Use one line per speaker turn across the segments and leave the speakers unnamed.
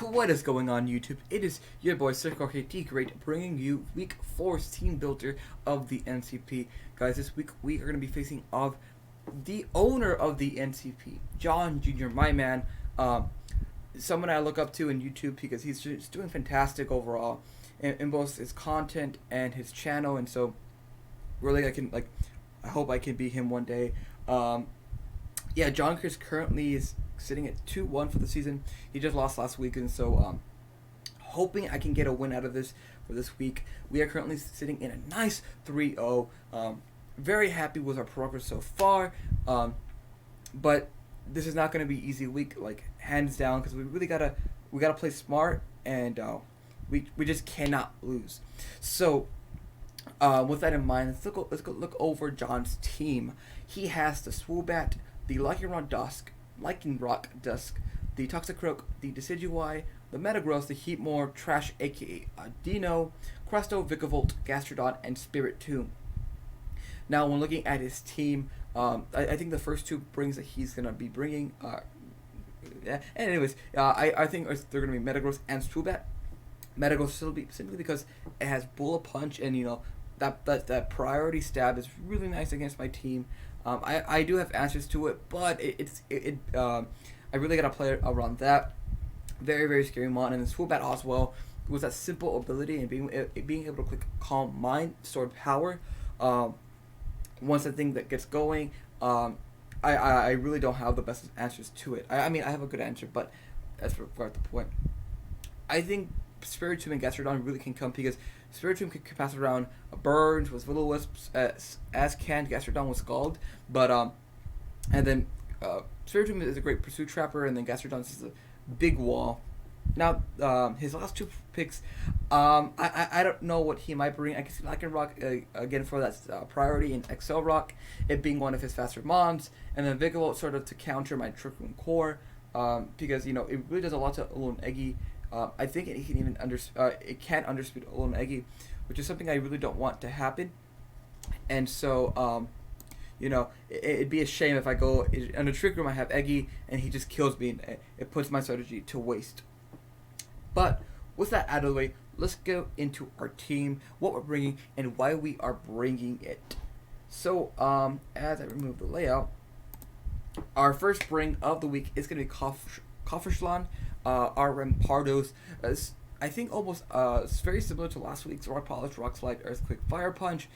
What is going on, YouTube? It is your boy Jorge the Great bringing you Week 4's Team Builder of the NCP. Guys, this week we are going to be facing off the owner of the NCP, John Jr., my man. Someone I look up to in YouTube because he's just doing fantastic overall in both his content and his channel, and so really I hope I can beat him one day. Yeah, John Chris currently is sitting at 2-1 for the season. He just lost last week, and so hoping I can get a win out of this for this week. We are currently sitting in a nice 3-0. Very happy with our progress so far, but this is not going to be easy week, like hands down, because we gotta play smart, and we just cannot lose. So with that in mind, let's go look over John's team. He has the Swoobat, the Lycan Rock Dusk, the Toxicroak, the Decidueye, the Metagross, the Heatmore, Trash aka Dino, Crusto, Vikavolt, Gastrodon, and Spiritomb. Now, when looking at his team, I think the first two brings that he's gonna be bringing. I think they're gonna be Metagross and Swoobat. Metagross simply because it has Bullet Punch, and that priority stab is really nice against my team. I do have answers to it, but I really gotta play it around that. Very, very scary mon, and then Swoobat as well with that simple ability and being able to click Calm Mind, Sword Power. Once the thing that gets going, I really don't have the best answers to it. I mean, I have a good answer, but that's regard the point. I think Spiritomb and Gastrodon really can come because Spiritomb can pass around Burns with Will-O-Wisps as can Gastrodon with Scald, but and then Spiritomb is a great Pursuit Trapper, and then Gastrodon is a big wall. Now his last two picks, I don't know what he might bring. I can see Lycan Rock again for that priority, and Excel Rock, it being one of his faster mons, and then Vikavolt sort of to counter my Trick Room Core, because it really does a lot to Alolan Eggy. I think it can even it can underspeed Alolan Eggy, which is something I really don't want to happen. And so, it'd be a shame if I go in a Trick Room. I have Eggy and he just kills me, and it puts my strategy to waste. But with that out of the way, let's go into our team, what we're bringing, and why we are bringing it. So, as I remove the layout, our first bring of the week is going to be Cofferslan. Our Rampardos, I think almost it's very similar to last week's Rock Polish, Rock Slide, Earthquake, Fire Punch.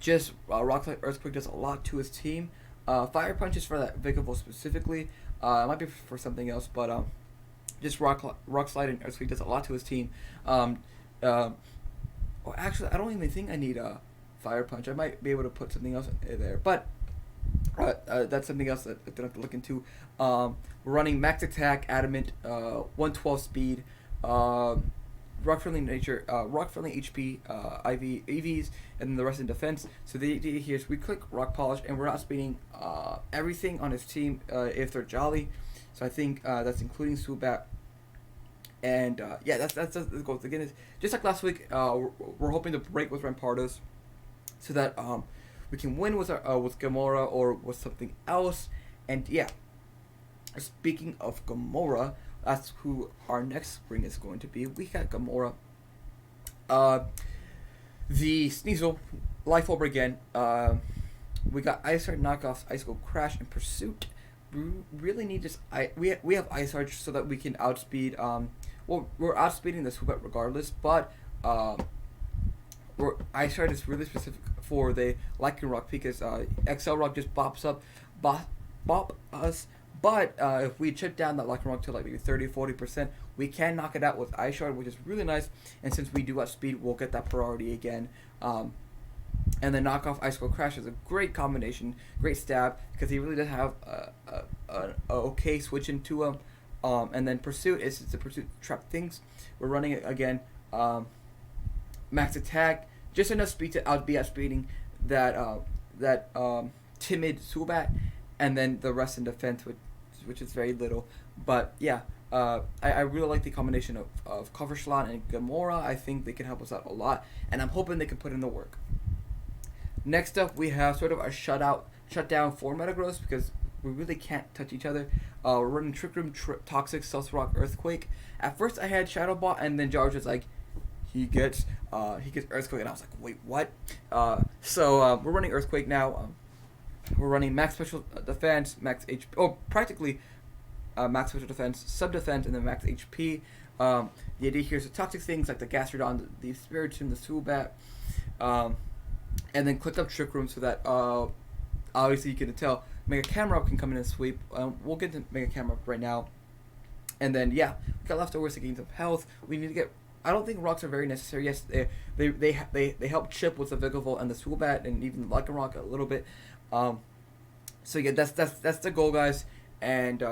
Just Rock Slide, Earthquake does a lot to his team. Fire Punch is for that Vikavolt specifically. It might be for something else, but just Rock Slide and Earthquake does a lot to his team. Actually, I don't even think I need a Fire Punch. I might be able to put something else in there, but that's something else that I don't have to look into. We're running Max Attack, Adamant, 112 Speed, Rock Friendly Nature, Rock Friendly HP, EVs, and then the rest in Defense. So the idea here is we click Rock Polish, and we're not speeding everything on his team if they're jolly. So I think that's including Swoobat. And that's the goal. Again, it's just like last week, we're hoping to break with Rampardos so that we can win with with Gamora or with something else. And yeah, speaking of Gamora, that's who our next spring is going to be. We got Gamora, the Sneasel, Life Orb again. We got Ice Heart knockoffs, Icicle Crash, and Pursuit. We really need this. We have Ice Heart so that we can outspeed. We're outspeeding the Swoobat regardless, but Ice Heart is really specific for the Lycan Rock because XL Rock just bop us. But if we chip down that Lycan Rock to like maybe 30-40%, we can knock it out with Ice Shard, which is really nice. And since we do outspeed, we'll get that priority again. And then knockoff Icicle Crash is a great combination, great stab, because he really does have a okay switch into him. And then Pursuit is the Pursuit trap things. We're running it again. Max Attack, just enough speed to be outspeeding that timid Swoobat, and then the rest in Defense, which is very little. But yeah, I really like the combination of Cofferslan and Gamora. I think they can help us out a lot, and I'm hoping they can put in the work. Next up, we have sort of a shutdown for Metagross because we really can't touch each other. We're running Trick Room, Toxic, Stealth Rock, Earthquake. At first I had Shadow Ball, and then George was like, he gets Earthquake, and I was like, wait, what? So we're running Earthquake now. We're running Max Special Defense, Max HP, practically Max Special Defense, Sub Defense, and then Max HP. The idea here is the toxic things like the Gastrodon, the Spiritomb, the Swoobat, and then click up Trick Room so that obviously you can tell Mega Camera Up can come in and sweep. We'll get to Mega Camera Up right now. And then we got leftovers to gain some health. We need to get. I don't think rocks are very necessary. Yes, they help chip with the Vigavolt and the Swoobat and even Lycanroc a little bit. So yeah, that's the goal, guys. And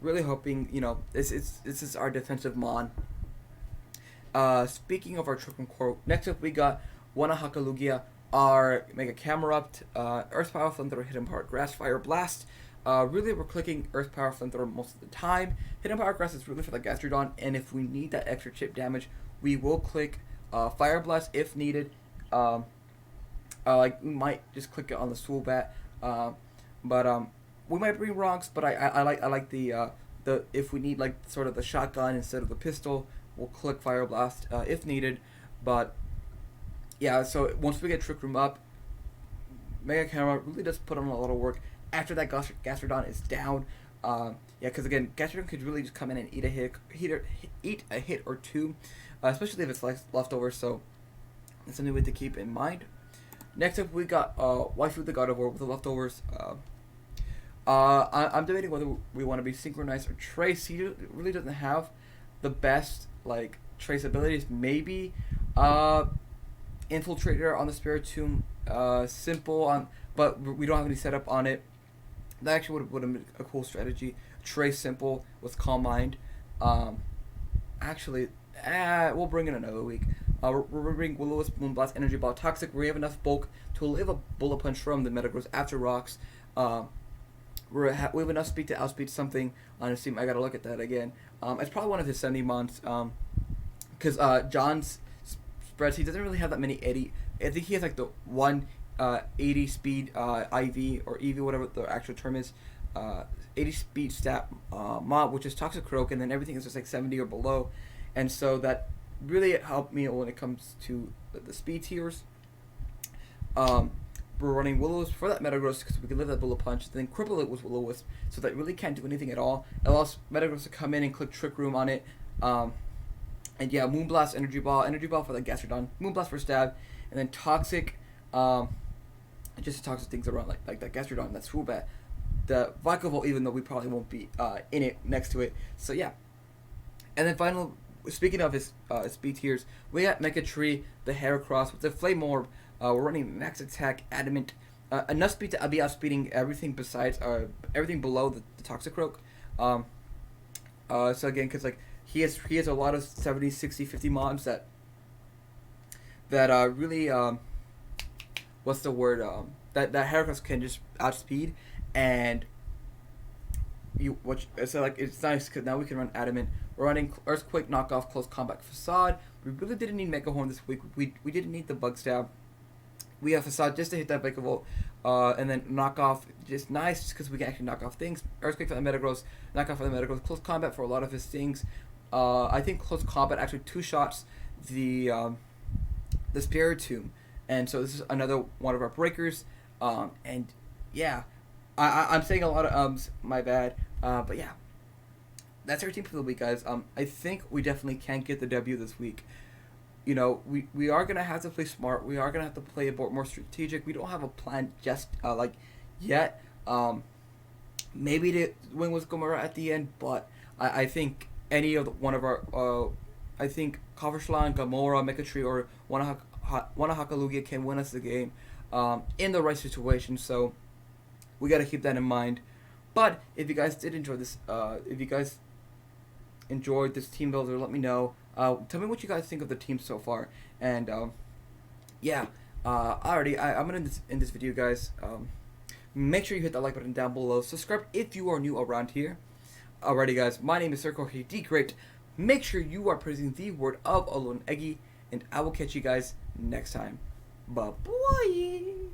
really hoping this is our defensive mon. Speaking of our Trick Room core, next up we got Wanahaka Lugia, our Mega Camerupt, Earth Power Flamethrower, Hidden Power Grass, Fire Blast. Really, we're clicking Earth Power Flamethrower most of the time. Hidden Power Grass is really for the Gastrodon, and if we need that extra chip damage, we will click Fire Blast if needed. Like we might just click it on the Swoobat, but we might bring rocks. But I like the if we need like sort of the shotgun instead of the pistol, we'll click Fire Blast if needed. But yeah, so once we get Trick Room up, Mega Camera really does put on a lot of work after that Gastrodon is down. Because again, Gastrodon could really just come in and eat a hit or two, especially if it's like leftovers. So that's something we have to keep in mind. Next up, we got Waifu the God of War with the leftovers. I'm debating whether we want to be Synchronized or Trace. He really doesn't have the best like Trace abilities. Maybe Infiltrator on the Spiritomb, simple on, but we don't have any setup on it. That actually would have been a cool strategy. Trace simple with Calm Mind. Actually, we'll bring in another week. We're bringing Will-O-Wisp, Moonblast, Energy Ball, Toxic. We have enough bulk to live a Bullet Punch from the Metagross after Rocks. We have enough speed to outspeed something on his team. I gotta look at that again. It's probably one of his 70 mons. Because John's spreads, he doesn't really have that many 80. I think he has like the 80 speed IV or EV, whatever the actual term is. 80 speed stat mob, which is Toxic Croak, and then everything is just like 70 or below. And so that really helped me when it comes to the speed tiers. We're running Will-O-Wisp for that Metagross because we can live that Bullet Punch, then cripple it with Will-O-Wisp, so that really can't do anything at all. It allows Metagross to come in and click Trick Room on it. And yeah, Moonblast, Energy Ball for the Gastrodon, Moonblast for Stab, and then Toxic, just toxic things around like that Gastrodon, that Swoobat, the Vikavolt, even though we probably won't be in it next to it. So yeah. And then finally, speaking of his speed tiers, we got Mecha Tree, the Heracross with the Flame Orb. We're running Max Attack, Adamant, enough speed to be outspeeding everything besides everything below the Toxic Croak. So again, because like he has a lot of 70, 60, 50 mobs that really what's the word that Heracross can just outspeed, and so like it's nice because now we can run Adamant. We're running Earthquake, Knockoff, Close Combat, Facade. We really didn't need Mega Horn this week. We didn't need the Bug Stab. We have Facade just to hit that Vikavolt, and then Knockoff, just nice because we can actually knock off things. Earthquake for the Metagross, Knockoff for the Metagross, Close Combat for a lot of his things. I think Close Combat actually two-shots the Spiritomb, and so this is another one of our breakers. And yeah, I'm saying a lot of ums, my bad. But yeah, that's our team for the week, guys. I think we definitely can get the W this week. You know, we are gonna have to play smart. We are gonna have to play a bit more strategic. We don't have a plan just yet. Maybe to win with Gomora at the end, but I think any of one of our I think Kofferschlan, Gamora, Mekatree, or Wanahaka Lugia can win us the game in the right situation. So we got to keep that in mind. But if you guys did enjoy this, if you guys enjoyed this team builder, let me know. Tell me what you guys think of the team so far. And yeah, alrighty, I'm gonna end this video, guys. Make sure you hit that like button down below. Subscribe if you are new around here. Alrighty, guys, my name is Sir Jorge D. Great. Make sure you are praising the word of San Ant Eggy, and I will catch you guys next time. Bye-bye.